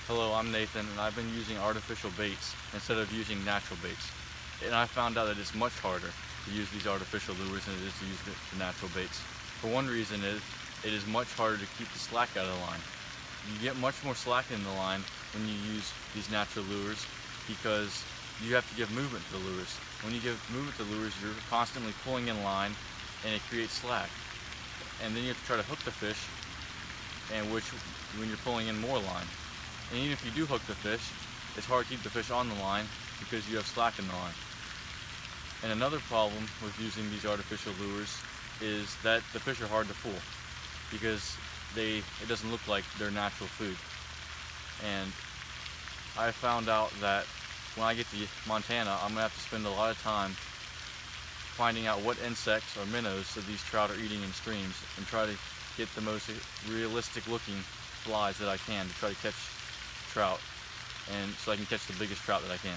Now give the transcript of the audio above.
Hello, I'm Nathan, and I've been using artificial baits instead of using natural baits. And I found out that it's much harder to use these artificial lures than it is to use the natural baits. For one reason is, it is much harder to keep the slack out of the line. You get much more slack in the line when you use these natural lures because you have to give movement to the lures. When you give movement to the lures, you're constantly pulling in line and it creates slack. And then you have to try to hook the fish, and when you're pulling in more line. And even if you do hook the fish, it's hard to keep the fish on the line because you have slack in the line. And another problem with using these artificial lures is that the fish are hard to fool because it doesn't look like their natural food. And I found out that when I get to Montana, I'm gonna have to spend a lot of time finding out what insects or minnows that these trout are eating in streams and try to get the most realistic looking flies that I can to try to catch trout, and so I can catch the biggest trout that I can.